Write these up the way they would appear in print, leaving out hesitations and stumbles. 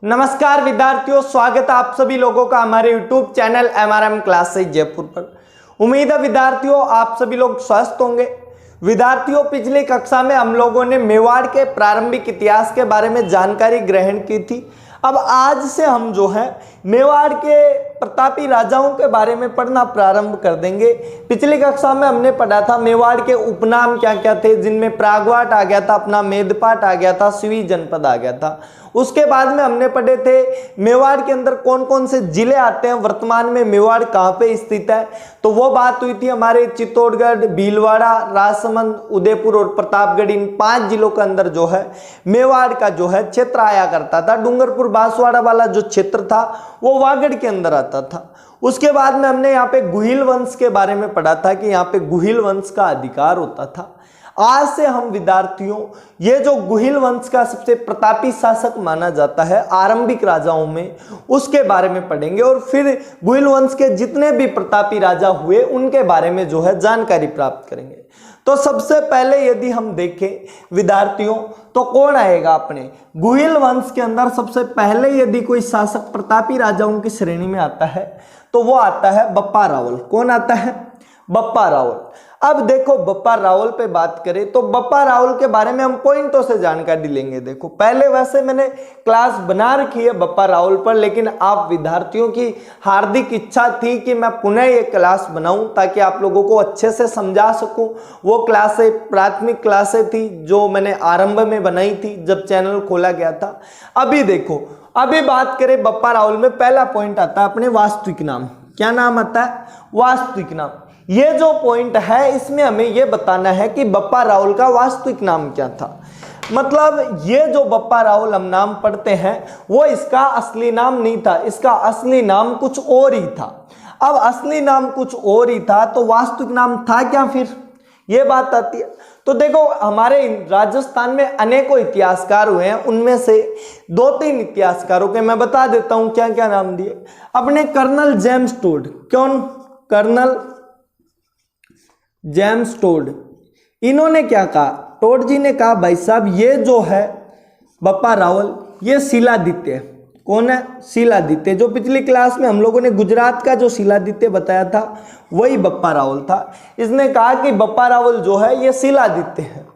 नमस्कार विद्यार्थियों, स्वागत है आप सभी लोगों का हमारे YouTube channel MRM classes Jaipur पर। उम्मीद है विद्यार्थियों आप सभी लोग स्वस्थ होंगे। विद्यार्थियों, पिछली कक्षा में हम लोगों ने मेवाड़ के प्रारंभिक इतिहास के बारे में जानकारी ग्रहण की थी। अब आज से हम जो है मेवाड़ के प्रतापी राजाओं के बारे में पढ़ना प्रारंभ कर देंगे। पिछली कक्षा में हमने पढ़ा था मेवाड़ के उपनाम क्या क्या थे, जिनमें प्रागवाट आ गया था, अपना मेदपाट आ गया था, सिवी जनपद आ गया था। उसके बाद में हमने पढ़े थे मेवाड़ के अंदर कौन कौन से जिले आते हैं, वर्तमान में मेवाड़ कहाँ पे स्थित है। तो वो बात हुई थी हमारे चित्तौड़गढ़, भीलवाड़ा, राजसमंद, उदयपुर और प्रतापगढ़, इन 5 जिलों के अंदर जो है मेवाड़ का जो है क्षेत्र आया करता था। डूंगरपुर बांसवाड़ा वाला जो क्षेत्र था वो वागड़ के अंदर आता था। उसके बाद में हमने यहाँ पे गुहिल वंश के बारे में पढ़ा था कि यहाँ पे गुहिल वंश का अधिकार होता था। आज से हम विद्यार्थियों ये जो गुहिल वंश का सबसे प्रतापी शासक माना जाता है आरंभिक राजाओं में, उसके बारे में पढ़ेंगे और फिर गुहिल वंश के जितने भी प्रतापी राजा हुए उनके बारे में जो है जानकारी प्राप्त करेंगे। तो सबसे पहले यदि हम देखें विद्यार्थियों तो कौन आएगा अपने गुहिल वंश के अंदर। सबसे पहले यदि कोई शासक प्रतापी राजाओं की श्रेणी में आता है तो वो आता है बप्पा रावल। कौन आता है? बप्पा रावल। अब देखो बप्पा रावल पे बात करें तो बप्पा रावल के बारे में हम पॉइंटों से जानकारी लेंगे। देखो पहले वैसे मैंने क्लास बना रखी है बप्पा रावल पर, लेकिन आप विद्यार्थियों की हार्दिक इच्छा थी कि मैं पुनः ये क्लास बनाऊं ताकि आप लोगों को अच्छे से समझा सकूं। वो क्लासें प्राथमिक क्लासें थी जो मैंने आरंभ में बनाई थी जब चैनल खोला गया था। अभी देखो, अभी बात करें बप्पा रावल में पहला पॉइंट आता है अपने वास्तविक नाम। क्या नाम आता है? वास्तविक नाम। ये जो पॉइंट है इसमें हमें ये बताना है कि बप्पा रावल का वास्तविक नाम क्या था। मतलब ये जो बप्पा रावल हम नाम पढ़ते हैं वो इसका असली नाम नहीं था, इसका असली नाम कुछ और ही था। अब असली नाम कुछ और ही था तो वास्तविक नाम था क्या, फिर ये बात आती है। तो देखो हमारे राजस्थान में अनेकों इतिहासकार हुए हैं, उनमें से 2-3 इतिहासकारों के मैं बता देता हूं क्या क्या नाम दिए। अपने कर्नल जेम्स टोड। कौन? Colonel James Tod. इन्होंने क्या कहा? टोड जी ने कहा भाई साहब ये जो है बप्पा रावल ये शिलादित्य है। कौन है? शिलादित्य। जो पिछली क्लास में हम लोगों ने गुजरात का जो शिलादित्य बताया था वही बप्पा रावल था। इसने कहा कि बप्पा रावल जो है ये शिलादित्य है।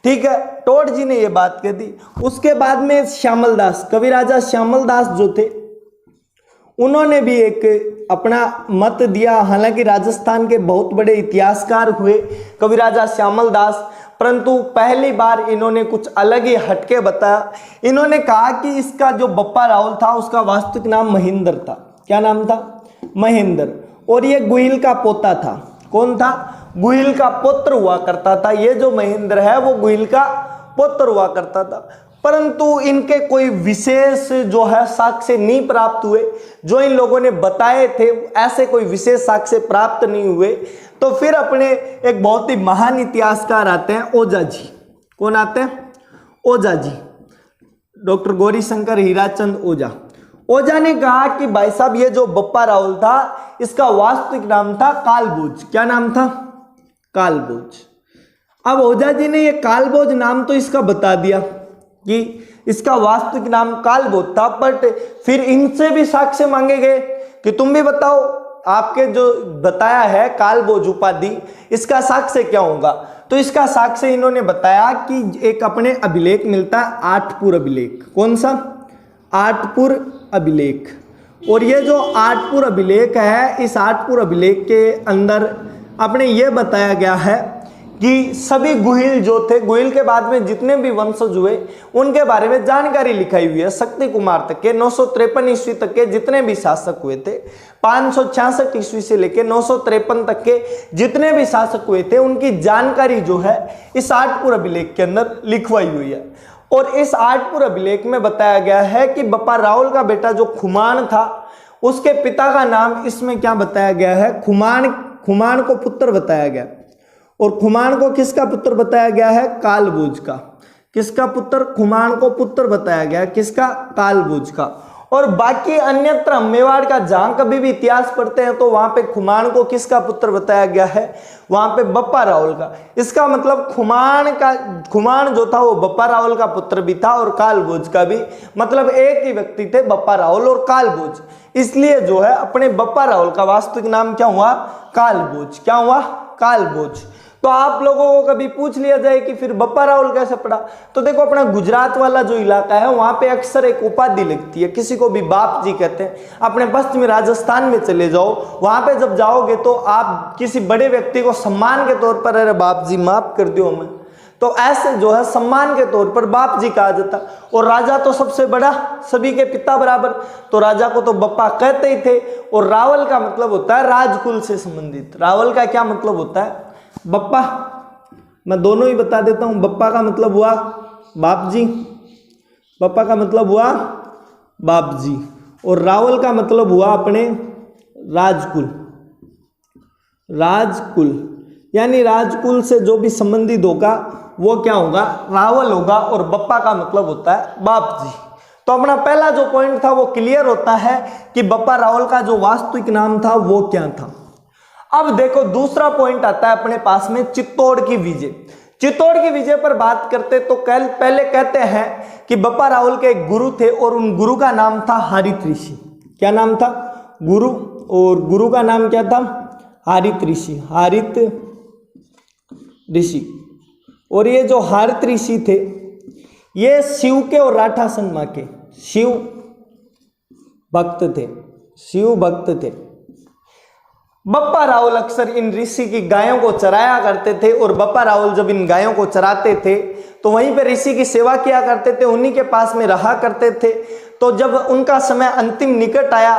ठीक है, टोड जी ने ये बात कह दी। उसके बाद में श्यामल दास, कवि राजा श्यामल दास जो थे उन्होंने भी एक अपना मत दिया। हालांकि राजस्थान के बहुत बड़े इतिहासकार हुए कवि राजा श्यामल दास, परंतु पहली बार इन्होंने कुछ अलग ही हटके बताया। इन्होंने कहा कि इसका जो बप्पा रावल था उसका वास्तविक नाम महेंद्र था। क्या नाम था? महेंद्र। और ये गुहिल का पोता था। कौन था? गुहिल का पुत्र हुआ करता था। ये जो महेंद्र है वो गुहिल का पुत्र हुआ करता था, परंतु इनके कोई विशेष जो है साक्ष्य नहीं प्राप्त हुए। जो इन लोगों ने बताए थे ऐसे कोई विशेष साक्ष्य प्राप्त नहीं हुए। तो फिर अपने एक बहुत ही महान इतिहासकार आते हैं ओझा जी। कौन आते हैं? ओझा जी, डॉक्टर गौरीशंकर हीराचंद ओझा। ओझा ने कहा कि भाई साहब ये जो बप्पा रावल था इसका वास्तविक नाम था कालभोज। क्या नाम था? कालभोज। अब ओझा जी ने ये कालभोज नाम तो इसका बता दिया कि इसका वास्तविक नाम कालभोज था, बट फिर इनसे भी साक्ष्य मांगे गए कि तुम भी बताओ आपके जो बताया है कालभोज उपाधि इसका साक्ष्य क्या होगा। तो इसका साक्ष्य इन्होंने बताया कि एक अपने अभिलेख मिलता है आठपुर अभिलेख। कौन सा? आठपुर अभिलेख। और ये जो आठपुर अभिलेख है इस आठपुर अभिलेख के अंदर अपने ये बताया गया है कि सभी गुहिल जो थे, गुहिल के बाद में जितने भी वंशज हुए उनके बारे में जानकारी लिखाई हुई है। शक्ति कुमार तक के 953 ईस्वी तक के जितने भी शासक हुए थे, 566 ईस्वी से लेकर 953 तक के जितने भी शासक हुए थे उनकी जानकारी जो है इस आठपुर अभिलेख के अंदर लिखवाई हुई है। और इस आठपुर अभिलेख में बताया गया है कि बप्पा रावल का बेटा जो खुमान था उसके पिता का नाम इसमें क्या बताया गया है? खुमान। खुमान को पुत्र बताया गया। और खुमान को किसका पुत्र बताया गया है? कालभोज का। किसका पुत्र? खुमान को पुत्र बताया गया। किसका? कालभोज का। और बाकी अन्यत्र मेवाड़ का जहां कभी भी इतिहास पढ़ते हैं तो वहां पे खुमान को किसका पुत्र बताया गया है, वहां पे बप्पा रावल का। इसका मतलब खुमान जो था वो बप्पा रावल का पुत्र भी था और कालभोज का भी, मतलब एक ही व्यक्ति थे बप्पा रावल और कालभोज। इसलिए जो है अपने बप्पा रावल का वास्तविक नाम क्या हुआ, कालभोज। क्या हुआ, कालभोज। तो आप लोगों को कभी पूछ लिया जाए कि फिर बप्पा रावल कैसे पड़ा, तो देखो अपना गुजरात वाला जो इलाका है वहां पे अक्सर एक उपाधि लगती है, किसी को भी बाप जी कहते हैं। अपने पश्चिमी राजस्थान में चले जाओ, वहां पे जब जाओगे तो आप किसी बड़े व्यक्ति को सम्मान के तौर पर अरे बाप जी माफ कर दो हमें, तो ऐसे जो है सम्मान के तौर पर बाप जी कहा जाता। और राजा तो सबसे बड़ा, सभी के पिता बराबर, तो राजा को तो बप्पा कहते ही थे। और रावल का मतलब होता है राजकुल से संबंधित। रावल का क्या मतलब होता है, बप्पा। मैं दोनों ही बता देता हूं। बप्पा का मतलब हुआ बाप जी, बप्पा का मतलब हुआ बाप जी, और रावल का मतलब हुआ अपने राजकुल। राजकुल यानी राजकुल से जो भी संबंधित होगा वो क्या होगा, रावल होगा। और बप्पा का मतलब होता है बाप जी। तो अपना पहला जो पॉइंट था वो क्लियर होता है कि बप्पा रावल का जो वास्तविक नाम था वो क्या था। अब देखो दूसरा पॉइंट आता है अपने पास में चित्तौड़ की विजय। चित्तौड़ की विजय पर बात करते तो पहले कहते हैं कि बप्पा रावल के एक गुरु थे और उन गुरु का नाम था हारित ऋषि। क्या नाम था, गुरु, और गुरु का नाम क्या था, हारित ऋषि। हारित ऋषि। और ये जो हारित ऋषि थे ये शिव के और राठासन मां के शिव भक्त थे, शिव भक्त थे। बप्पा रावल अक्सर इन ऋषि की गायों को चराया करते थे और बप्पा रावल जब इन गायों को चराते थे तो वहीं पे ऋषि की सेवा किया करते थे, उन्हीं के पास में रहा करते थे। तो जब उनका समय अंतिम निकट आया,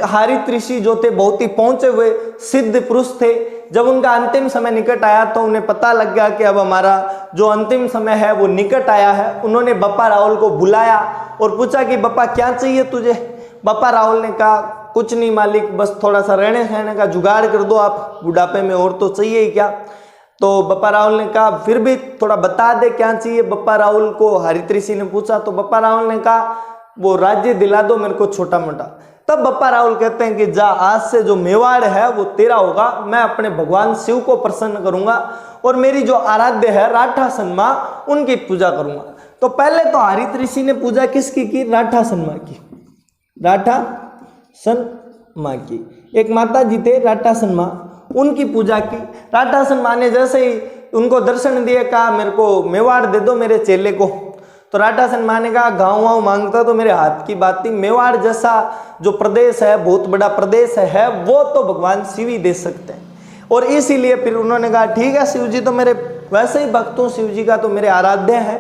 हारित ऋषि जो थे बहुत ही पहुंचे हुए सिद्ध पुरुष थे, जब उनका अंतिम समय निकट आया तो उन्हें पता लग गया कि अब हमारा जो अंतिम समय है वो निकट आया है। उन्होंने बप्पा रावल को बुलाया और पूछा कि बप्पा क्या चाहिए तुझे। बप्पा रावल ने कहा कुछ नहीं मालिक, बस थोड़ा सा रहने सहने का जुगाड़ कर दो आप, बुढ़ापे में और तो चाहिए ही क्या। तो बप्पा रावल ने कहा फिर भी थोड़ा बता दे क्या चाहिए। बप्पा रावल को हारित ऋषि ने पूछा तो बप्पा रावल ने कहा वो राज्य दिला दो मेरे को छोटा मोटा। तब बप्पा रावल कहते हैं कि जा आज से जो मेवाड़ है वो तेरा होगा, मैं अपने भगवान शिव को प्रसन्न करूंगा और मेरी जो आराध्य है राठासन मां उनकी पूजा करूंगा। तो पहले तो हारित ऋषि ने पूजा किसकी की, राठासन मां की। राठासन मां की एक माता जी थे राठासन मां, उनकी पूजा की। राठासन मां ने जैसे ही उनको दर्शन दिए कहा मेरे को मेवाड़ दे दो मेरे चेले को। तो राठासन मां ने कहा गाँव वाँव मांगता तो मेरे हाथ की बात थी, मेवाड़ जैसा जो प्रदेश है बहुत बड़ा प्रदेश है वो तो भगवान शिव ही दे सकते हैं। और इसीलिए फिर उन्होंने कहा ठीक है शिव जी तो मेरे वैसे ही भक्त हूँ, शिव जी का तो मेरे आराध्य है,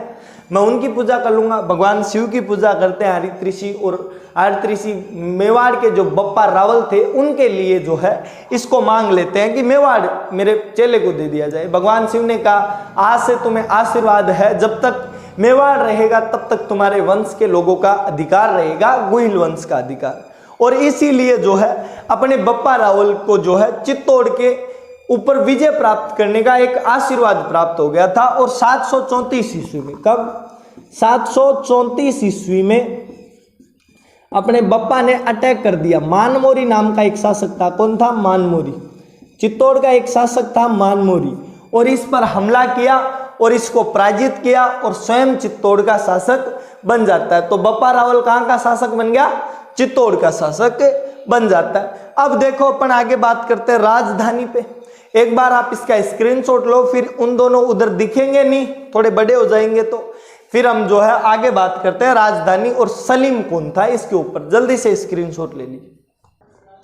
मैं उनकी पूजा कर लूंगा। भगवान शिव की पूजा करते हैं हारित ऋषि। और हारित ऋषि मेवाड़ के जो बप्पा रावल थे उनके लिए जो है इसको मांग लेते हैं कि मेवाड़ मेरे चेले को दे दिया जाए। भगवान शिव ने कहा आज से तुम्हें आशीर्वाद है, जब तक मेवाड़ रहेगा तब तक तुम्हारे वंश के लोगों का अधिकार रहेगा, गुहिल वंश का अधिकार। और इसीलिए जो है अपने बप्पा रावल को जो है चित्तौड़ के ऊपर विजय प्राप्त करने का एक आशीर्वाद प्राप्त हो गया था। और 734 ईस्वी में, कब, 734 ईस्वी में अपने बप्पा ने अटैक कर दिया। मानमोरी नाम का एक शासक था, कौन था, मानमोरी। चित्तौड़ का एक शासक था मानमोरी, और इस पर हमला किया और इसको पराजित किया और स्वयं चित्तौड़ का शासक बन जाता है। तो बप्पा रावल कहाँ का शासक बन गया, चित्तौड़ का शासक बन जाता है। अब देखो अपन आगे बात करते हैं राजधानी पे। एक बार आप इसका स्क्रीनशॉट लो, फिर उन दोनों उधर दिखेंगे नहीं, थोड़े बड़े हो जाएंगे तो फिर हम जो है आगे बात करते हैं राजधानी और सलीम कौन था इसके ऊपर। जल्दी से स्क्रीनशॉट ले लीजिए।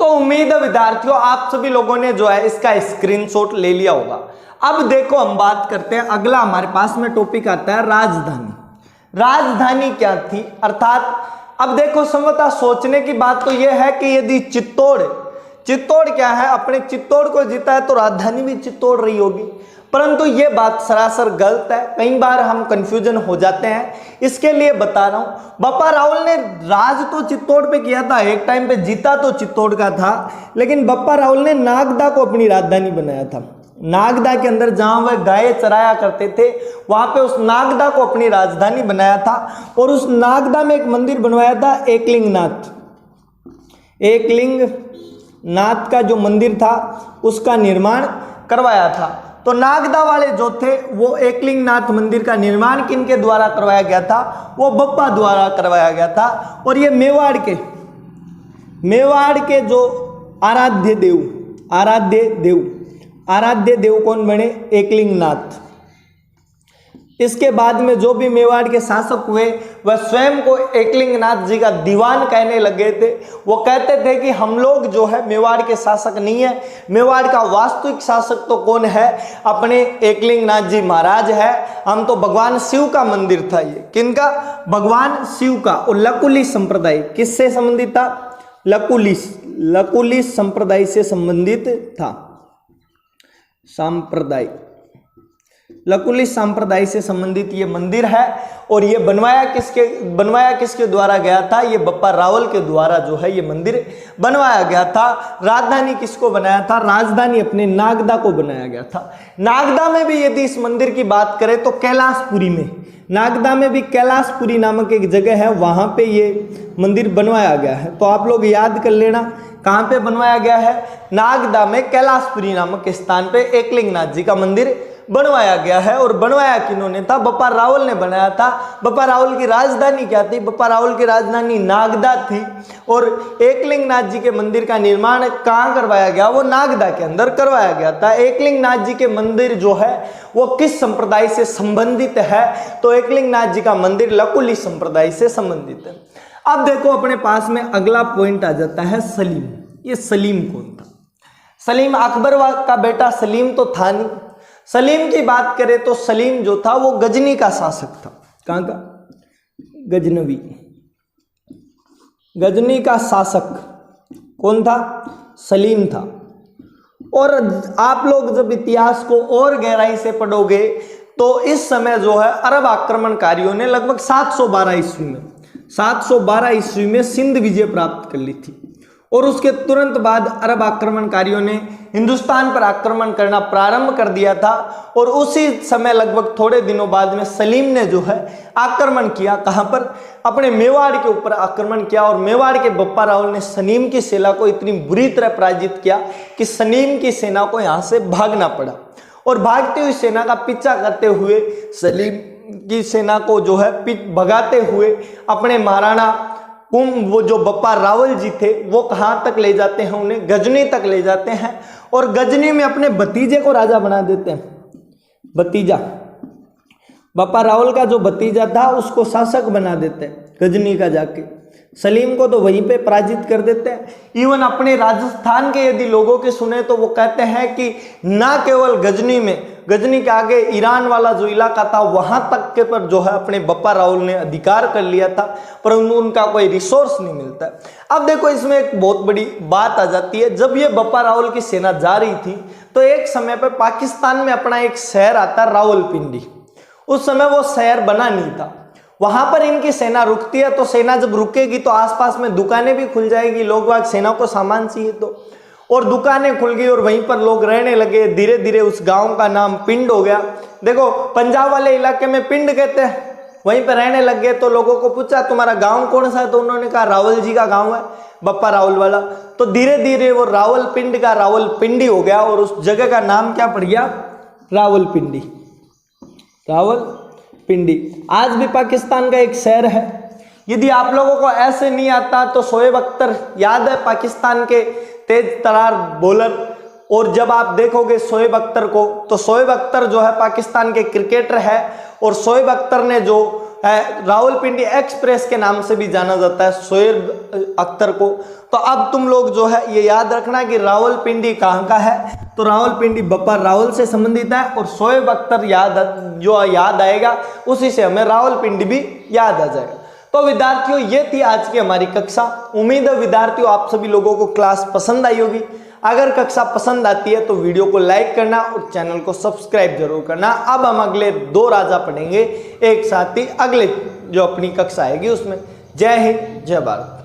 तो उम्मीद है विद्यार्थियों आप सभी लोगों ने जो है इसका स्क्रीनशॉट ले लिया होगा। अब देखो हम बात करते हैं, अगला हमारे पास में टॉपिक आता है राजधानी। राजधानी क्या थी, अर्थात अब देखो समता सोचने की बात तो यह है कि यदि चित्तौड़ क्या है, अपने चित्तौड़ को जीता है तो राजधानी भी चित्तौड़ रही होगी, परंतु ये बात सरासर गलत है। कई बार हम कंफ्यूजन हो जाते हैं, इसके लिए बता रहा हूं। बप्पा रावल ने राज तो चित्तौड़ पे किया था, एक टाइम पे जीता तो चित्तौड़ का था, लेकिन बप्पा रावल ने नागदा को अपनी राजधानी बनाया था। नागदा के अंदर जहां वह गाय चराया करते थे, वहां पे उस नागदा को अपनी राजधानी बनाया था और उस नागदा में एक मंदिर बनवाया था एकलिंगनाथ। एकलिंगनाथ का जो मंदिर था उसका निर्माण करवाया था। तो नागदा वाले जो थे वो एकलिंगनाथ मंदिर का निर्माण किनके द्वारा करवाया गया था? वो बप्पा द्वारा करवाया गया था। और ये मेवाड़ के जो आराध्य देव कौन बने? एकलिंगनाथ। इसके बाद में जो भी मेवाड़ के शासक हुए वह स्वयं को एकलिंगनाथ जी का दीवान कहने लगे थे। वो कहते थे कि हम लोग जो है मेवाड़ के शासक नहीं है, मेवाड़ का वास्तविक शासक तो कौन है? अपने एकलिंगनाथ जी महाराज है। हम तो भगवान शिव का मंदिर था। ये किनका? भगवान शिव का। और लकुली संप्रदाय किससे संबंधित था? लकुली संप्रदाय से संबंधित था। लकुली संप्रदाय से संबंधित ये मंदिर है। और ये बनवाया किसके द्वारा गया था? ये बप्पा रावल के द्वारा जो है ये मंदिर बनवाया गया था। राजधानी किसको बनाया था? राजधानी अपने नागदा को बनाया गया था। नागदा में भी यदि इस मंदिर की बात करें तो कैलाशपुरी में, नागदा में भी कैलाशपुरी नामक एक जगह है, वहां पे ये मंदिर बनवाया गया है। तो आप लोग याद कर लेना कहां पे बनवाया गया है? नागदा में कैलाशपुरी नामक स्थान पे एकलिंगनाथ जी का मंदिर बनवाया गया है। और बनवाया किन्होंने था? बप्पा रावल ने बनाया था। बप्पा रावल की राजधानी क्या थी? बप्पा रावल की राजधानी नागदा थी। और एकलिंगनाथ जी के मंदिर का निर्माण कहाँ करवाया गया? वो नागदा के अंदर करवाया गया था। एकलिंगनाथ जी के मंदिर जो है वो किस संप्रदाय से संबंधित है? तो एकलिंगनाथ जी का मंदिर लकुली संप्रदाय से संबंधित है। अब देखो अपने पास में अगला पॉइंट आ जाता है सलीम। ये सलीम कौन था? सलीम अकबर का बेटा सलीम तो था नहीं। सलीम की बात करें तो सलीम जो था वो गजनी का शासक था। कहां का? गजनी का शासक कौन था? सलीम था। और आप लोग जब इतिहास को और गहराई से पढ़ोगे तो इस समय जो है अरब आक्रमणकारियों ने लगभग 712 ईस्वी में सिंध विजय प्राप्त कर ली थी। और उसके तुरंत बाद अरब आक्रमणकारियों ने हिंदुस्तान पर आक्रमण करना प्रारंभ कर दिया था। और उसी समय लगभग थोड़े दिनों बाद में सलीम ने जो है आक्रमण किया। कहां पर? अपने मेवाड़ के ऊपर आक्रमण किया। और मेवाड़ के बप्पा रावल ने सलीम की सेना को इतनी बुरी तरह पराजित किया कि सलीम की सेना को यहां से भागना पड़ा। और भागती हुई सेना का पीछा करते हुए सलीम की सेना को जो है भगाते हुए अपने महाराणा वो जो बप्पा रावल जी थे वो कहाँ तक ले जाते हैं? उन्हें गजनी तक ले जाते हैं। और गजनी में अपने भतीजे को राजा बना देते हैं। भतीजा बप्पा रावल का जो भतीजा था उसको शासक बना देते हैं गजनी का जाके। सलीम को तो वहीं पे पराजित कर देते हैं। इवन अपने राजस्थान के यदि लोगों के सुने तो वो कहते हैं कि ना केवल गजनी में, गजनी के आगे ईरान वाला जो इलाका था वहां तक के पर जो है अपने बप्पा रावल ने अधिकार कर लिया था, परंतु उनका कोई रिसोर्स नहीं मिलता। अब देखो इसमें एक बहुत बड़ी बात आ जाती है। जब ये बप्पा रावल की सेना जा रही थी तो एक समय पर पाकिस्तान में अपना एक शहर आता रावलपिंडी। उस समय वो शहर बना नहीं था। वहां पर इनकी सेना रुकती है। तो सेना जब रुकेगी तो आसपास में दुकानें भी खुल जाएगी, लोग बाग सेना को सामान चाहिए तो, और दुकानें खुल गई और वहीं पर लोग रहने लगे। धीरे धीरे उस गांव का नाम पिंड हो गया। देखो पंजाब वाले इलाके में पिंड कहते हैं। वहीं पर रहने लग गए। तो लोगों को पूछा तुम्हारा गांव कौन सा है? तो उन्होंने कहा रावल जी का गांव है, बप्पा रावल वाला। तो धीरे धीरे वो रावलपिंड का रावलपिंडी हो गया और उस जगह का नाम क्या पड़ गया? रावलपिंडी। रावलपिंडी आज भी पाकिस्तान का एक शहर है। यदि आप लोगों को ऐसे नहीं आता तो शोएब अख्तर याद है, पाकिस्तान के तेज तरार बॉलर। और जब आप देखोगे शोएब अख्तर को तो शोएब अख्तर जो है पाकिस्तान के क्रिकेटर है। और शोएब अख्तर ने जो है रावलपिंडी एक्सप्रेस के नाम से भी जाना जाता है शोएब अख्तर को। तो अब तुम लोग जो है ये याद रखना कि रावलपिंडी कहाँ का है? तो रावलपिंडी बप्पा रावल से संबंधित है। और शोएब अख्तर याद आएगा उसी से हमें रावलपिंडी भी याद आ जाएगा। तो विद्यार्थियों ये थी आज की हमारी कक्षा। उम्मीद है विद्यार्थियों आप सभी लोगों को क्लास पसंद आई होगी। अगर कक्षा पसंद आती है तो वीडियो को लाइक करना और चैनल को सब्सक्राइब जरूर करना। अब हम अगले 2 राजा पढ़ेंगे एक साथ ही अगले जो अपनी कक्षा आएगी उसमें। जय हिंद, जय भारत।